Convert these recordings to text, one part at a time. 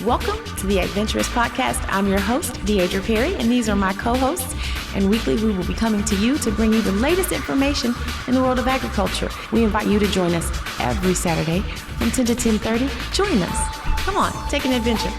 Welcome to the Adventurous Podcast. I'm your host, Deidre Perry, and these are my co-hosts. And weekly, we will be coming to you to bring you the latest information in the world of agriculture. We invite you to join us every Saturday from 10 to 10:30. Join us. Come on, take an adventure.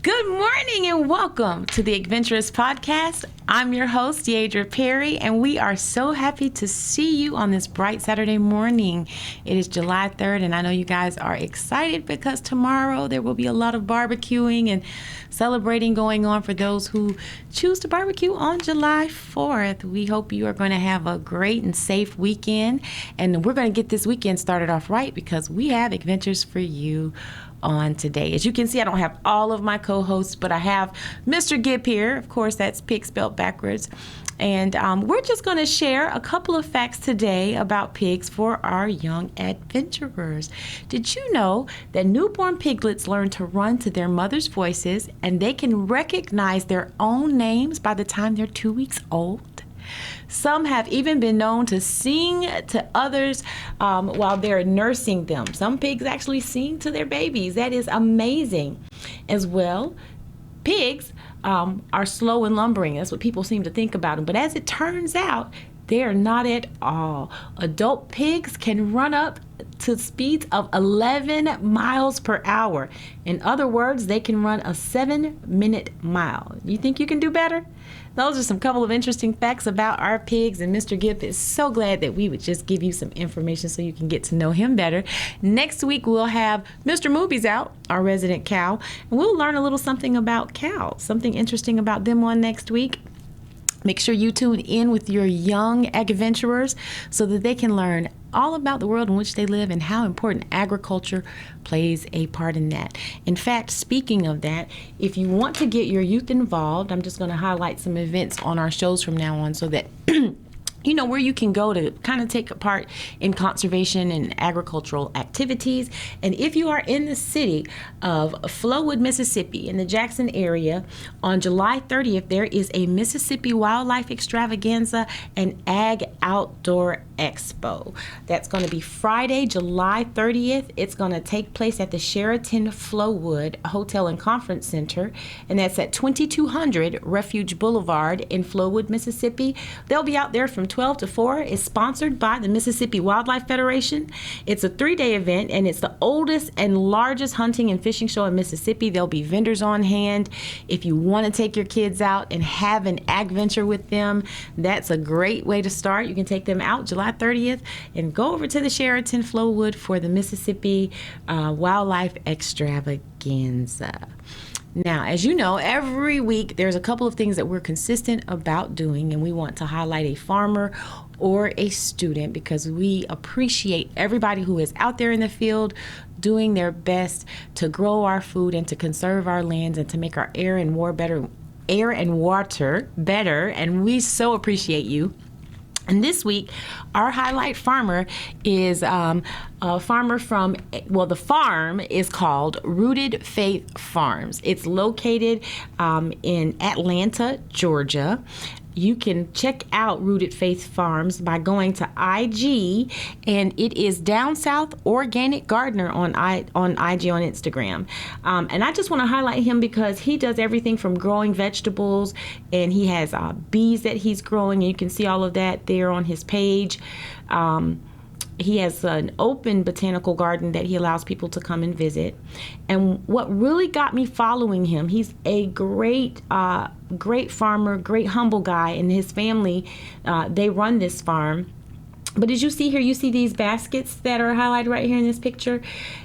Good morning and welcome to the Adventurous Podcast. I'm your host, Deidre Perry, and we are so happy to see you on this bright Saturday morning. It is July 3rd, and I know you guys are excited because tomorrow there will be a lot of barbecuing and celebrating going on for those who choose to barbecue on July 4th. We hope you are going to have a great and safe weekend, and we're going to get this weekend started off right because we have adventures for you on today. As you can see, I don't have all of my co-hosts, but I have Mr. Gibb here. Of course, that's pig spelled backwards. And we're just going to share a couple of facts today about pigs for our young adventurers. Did you know that newborn piglets learn to run to their mother's voices and they can recognize their own names by the time they're 2 weeks old? Some have even been known to sing to others while they're nursing them. Some pigs actually sing to their babies. That is amazing. As well, pigs are slow and lumbering. That's what people seem to think about them. But as it turns out, they are not at all. Adult pigs can run up to speeds of 11 miles per hour. In other words, they can run a 7-minute mile. You think you can do better? Those are some couple of interesting facts about our pigs, and Mr. Gibb is so glad that we would just give you some information so you can get to know him better. Next week, we'll have Mr. Movies out, our resident cow, and we'll learn a little something about cows, something interesting about them on next week. Make sure you tune in with your young adventurers so that they can learn all about the world in which they live and how important agriculture plays a part in that. In fact, speaking of that, if you want to get your youth involved, I'm just going to highlight some events on our shows from now on so that you know where you can go to kind of take part in conservation and agricultural activities. And if you are in the city of Flowood, Mississippi, in the Jackson area, on July 30th, there is a Mississippi Wildlife Extravaganza and Ag Outdoor Expo. That's going to be Friday, July 30th. It's going to take place at the Sheraton Flowood Hotel and Conference Center, and that's at 2200 Refuge Boulevard in Flowood, Mississippi. They'll be out there from 12 to 4. It's sponsored by the Mississippi Wildlife Federation. It's a 3-day event, and it's the oldest and largest hunting and fishing show in Mississippi. There'll be vendors on hand. If you want to take your kids out and have an adventure with them, that's a great way to start. You can take them out July 30th and go over to the Sheraton Flowood for the Mississippi Wildlife Extravaganza. Now, as you know, every week there's a couple of things that we're consistent about doing, and we want to highlight a farmer or a student because we appreciate everybody who is out there in the field doing their best to grow our food and to conserve our lands and to make our air and water better, and we so appreciate you. And this week, our highlight farmer is a farmer from, the farm is called Rooted Faith Farms. It's located in Atlanta, Georgia. You can check out Rooted Faith Farms by going to IG, and it is Down South Organic Gardener on IG on Instagram. And I just want to highlight him because he does everything from growing vegetables, and he has bees that he's growing, and you can see all of that there on his page. He has an open botanical garden that he allows people to come and visit. And what really got me following him, he's a great farmer, great humble guy, and his family, they run this farm. But as you see here, you see these baskets that are highlighted right here in this picture.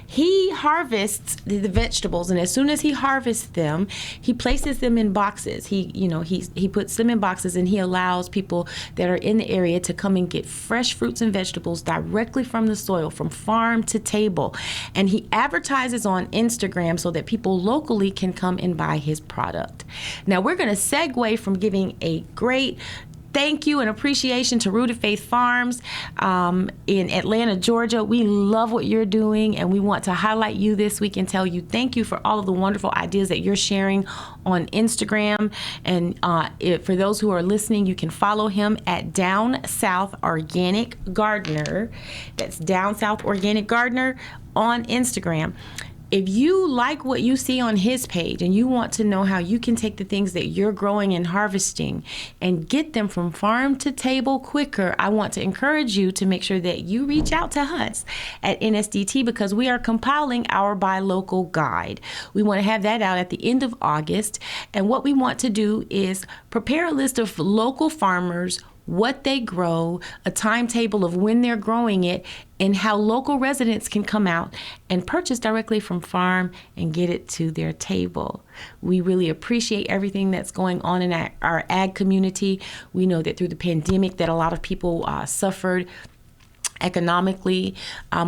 He harvests the vegetables, and as soon as he harvests them, he places them in boxes. He puts them in boxes, and he allows people that are in the area to come and get fresh fruits and vegetables directly from the soil, from farm to table. And he advertises on Instagram so that people locally can come and buy his product. Now we're going to segue from giving a great thank you and appreciation to Rooted Faith Farms in Atlanta, Georgia. We love what you're doing, and we want to highlight you this week and tell you thank you for all of the wonderful ideas that you're sharing on Instagram. And for those who are listening, you can follow him at Down South Organic Gardener. That's Down South Organic Gardener on Instagram. If you like what you see on his page and you want to know how you can take the things that you're growing and harvesting and get them from farm to table quicker, I want to encourage you to make sure that you reach out to us at NSDT, because we are compiling our Buy Local guide. We want to have that out at the end of August. And what we want to do is prepare a list of local farmers, what they grow, a timetable of when they're growing it, and how local residents can come out and purchase directly from farm and get it to their table. We really appreciate everything that's going on in our ag community. We know that through the pandemic that a lot of people suffered economically.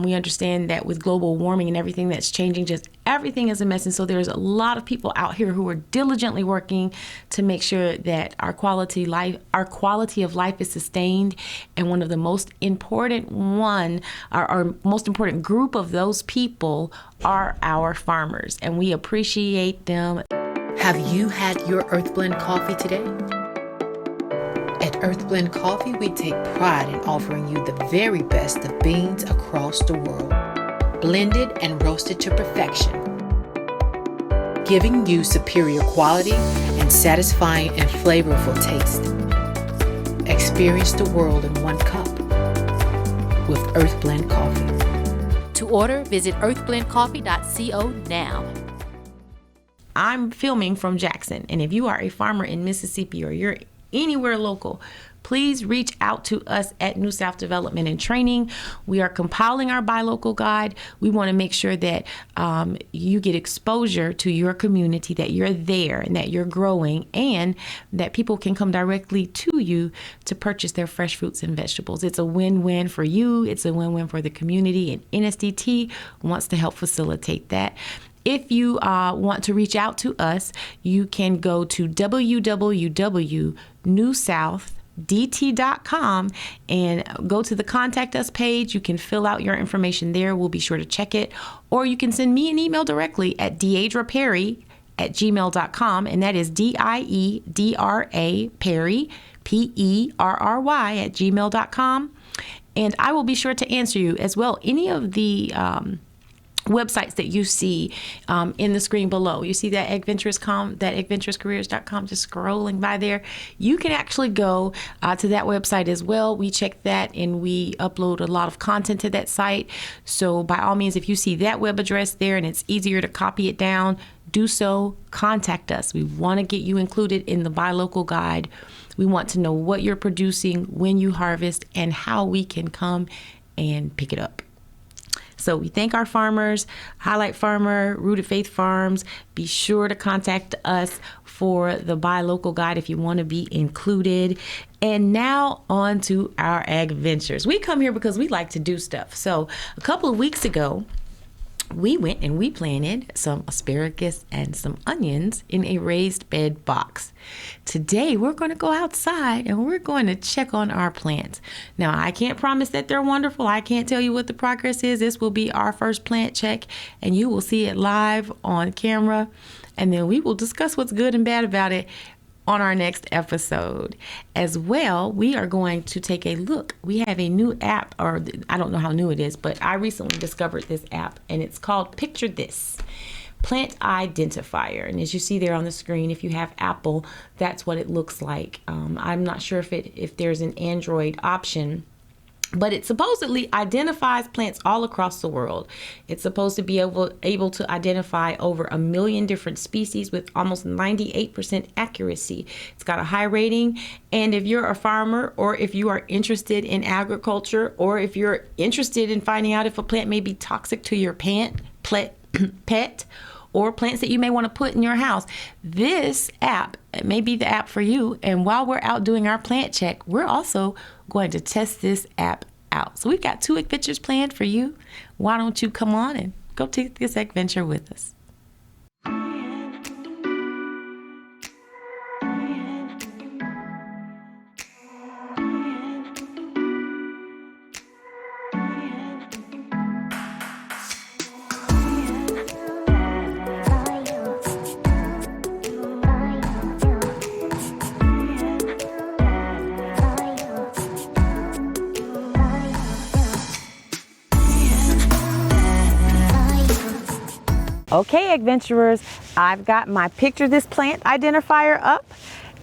We understand that with global warming and everything that's changing, just everything is a mess. And so there's a lot of people out here who are diligently working to make sure that our quality of life is sustained. And one of the most important our most important group of those people are our farmers, and we appreciate them. Have you had your Earthblend coffee today? At Earthblend Coffee, we take pride in offering you the very best of beans across the world, blended and roasted to perfection, giving you superior quality and satisfying and flavorful taste. Experience the world in one cup with Earthblend Coffee. To order, visit earthblendcoffee.co now. I'm filming from Jackson, and if you are a farmer in Mississippi or you're anywhere local, please reach out to us at New South Development and Training. We are compiling our Buy Local guide. We want to make sure that you get exposure to your community, that you're there and that you're growing, and that people can come directly to you to purchase their fresh fruits and vegetables. It's a win-win for you. It's a win-win for the community, and NSDT wants to help facilitate that. If you want to reach out to us, you can go to www.newsouthdt.com and go to the Contact Us page. You can fill out your information there. We'll be sure to check it. Or you can send me an email directly at deidreperry@gmail.com, and that is DIEDRA Perry, PERRY @gmail.com. And I will be sure to answer you as well. Any of the websites that you see in the screen below. You see that adventurouscareers.com, just scrolling by there. You can actually go to that website as well. We check that and we upload a lot of content to that site. So by all means, if you see that web address there and it's easier to copy it down, do so. Contact us. We want to get you included in the Buy Local guide. We want to know what you're producing, when you harvest, and how we can come and pick it up. So we thank our farmers, Highlight Farmer, Rooted Faith Farms. Be sure to contact us for the Buy Local guide if you want to be included. And now on to our ag ventures. We come here because we like to do stuff. So a couple of weeks ago, we went and we planted some asparagus and some onions in a raised bed box. Today, we're going to go outside and we're going to check on our plants. Now, I can't promise that they're wonderful. I can't tell you what the progress is. This will be our first plant check, and you will see it live on camera. And then we will discuss what's good and bad about it on our next episode. As well, we are going to take a look. We have a new app, or I don't know how new it is, but I recently discovered this app, and it's called Picture This Plant Identifier. And as you see there on the screen, if you have Apple, that's what it looks like. I'm not sure if there's an Android option, but it supposedly identifies plants all across the world. It's supposed to be able to identify over 1 million different species with almost 98% accuracy. It's got a high rating, and if you're a farmer, or if you are interested in agriculture, or if you're interested in finding out if a plant may be toxic to your pet, or plants that you may want to put in your house, this app may be the app for you. And while we're out doing our plant check, we're also going to test this app out. So we've got 2 adventures planned for you. Why don't you come on and go take this adventure with us? Okay, adventurers, I've got my picture this plant identifier up,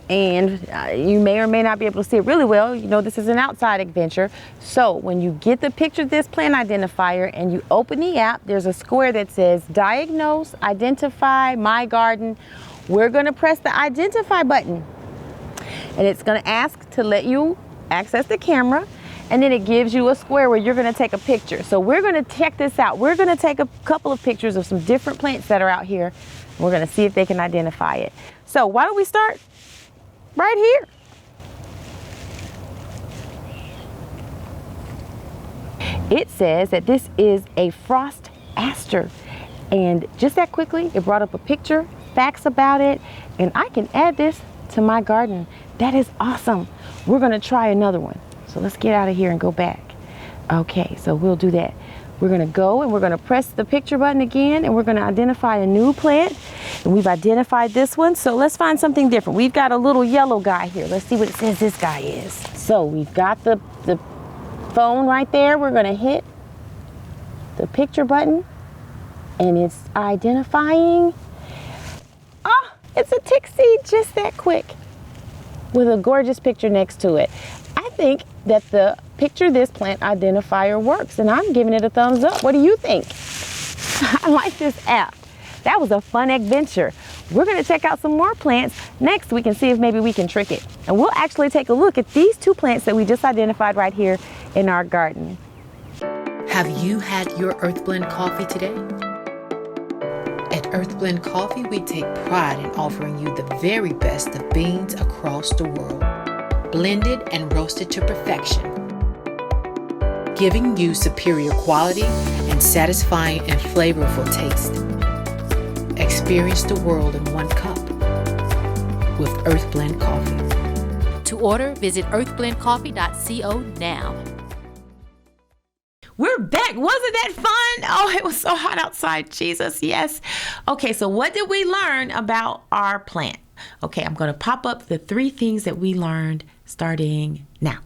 and you may or may not be able to see it really well. You know, this is an outside adventure. So when you get the picture this plant identifier and you open the app, there's a square that says diagnose, identify, my garden. We're gonna press the identify button, and it's gonna ask to let you access the camera. And then it gives you a square where you're gonna take a picture. So we're gonna check this out. We're gonna take a couple of pictures of some different plants that are out here. We're gonna see if they can identify it. So why don't we start right here? It says that this is a frost aster. And just that quickly, it brought up a picture, facts about it, and I can add this to my garden. That is awesome. We're gonna try another one. So let's get out of here and go back. Okay, so we'll do that. We're gonna go and we're gonna press the picture button again, and we're gonna identify a new plant. And we've identified this one, so let's find something different. We've got a little yellow guy here. Let's see what it says this guy is. So we've got the phone right there. We're gonna hit the picture button, and it's identifying. Ah, it's a tick seed, just that quick, with a gorgeous picture next to it. I think that the picture this plant identifier works, and I'm giving it a thumbs up. What do you think? I like this app. That was a fun adventure. We're gonna check out some more plants next week and see if maybe we can trick it. And we'll actually take a look at these two plants that we just identified right here in our garden. Have you had your Earth Blend coffee today? At Earth Blend Coffee, we take pride in offering you the very best of beans across the world, blended and roasted to perfection, giving you superior quality and satisfying and flavorful taste. Experience the world in one cup with Earth Blend Coffee. To order, visit earthblendcoffee.co now. We're back. Wasn't that fun? Oh, it was so hot outside. Jesus, yes. Okay, so what did we learn about our plant? Okay, I'm going to pop up the 3 things that we learned starting now.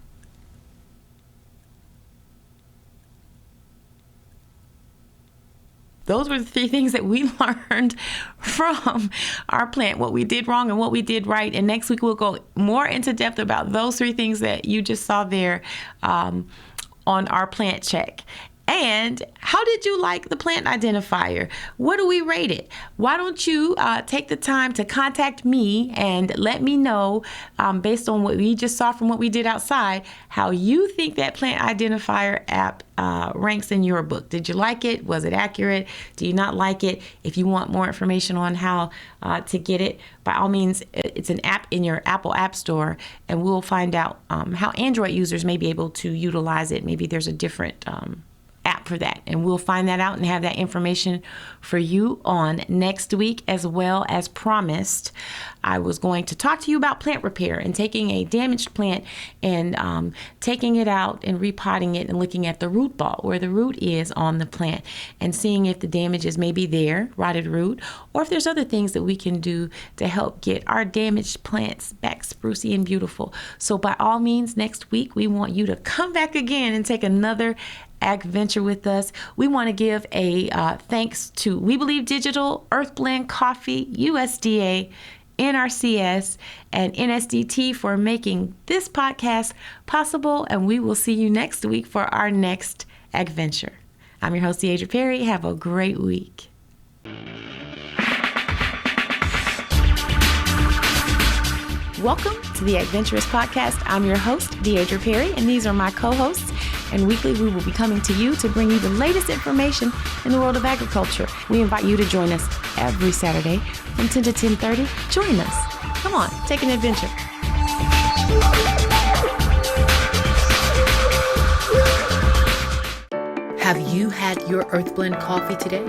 Those were the 3 things that we learned from our plant, what we did wrong and what we did right. And next week, we'll go more into depth about those 3 things that you just saw there on our plant check. And how did you like the plant identifier? What do we rate it? Why don't you take the time to contact me and let me know, based on what we just saw from what we did outside, how you think that plant identifier app ranks in your book. Did you like it? Was it accurate? Do you not like it? If you want more information on how to get it, by all means, it's an app in your Apple App Store, and we'll find out how Android users may be able to utilize it. Maybe there's a different app for that, and we'll find that out and have that information for you on next week. As well, as promised, I was going to talk to you about plant repair and taking a damaged plant and taking it out and repotting it and looking at the root ball, where the root is on the plant, and seeing if the damage is maybe there, rotted root, or if there's other things that we can do to help get our damaged plants back sprucey and beautiful. So by all means, next week we want you to come back again and take another adventure with us. We want to give a thanks to We Believe Digital, Earth Blend Coffee, USDA, NRCS, and NSDT for making this podcast possible. And we will see you next week for our next adventure. I'm your host, Deidre Perry. Have a great week. Welcome to the Adventurous Podcast. I'm your host, Deidre Perry, and these are my co-hosts. And weekly, we will be coming to you to bring you the latest information in the world of agriculture. We invite you to join us every Saturday from 10 to 10:30. Join us. Come on, take an adventure. Have you had your Earth Blend coffee today?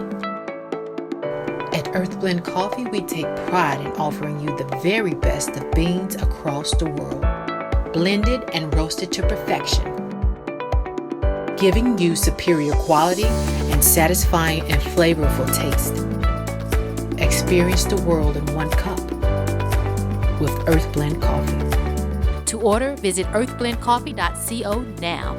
At Earth Blend Coffee, we take pride in offering you the very best of beans across the world, blended and roasted to perfection, giving you superior quality and satisfying and flavorful taste. Experience the world in one cup with Earth Blend Coffee. To order, visit earthblendcoffee.co now.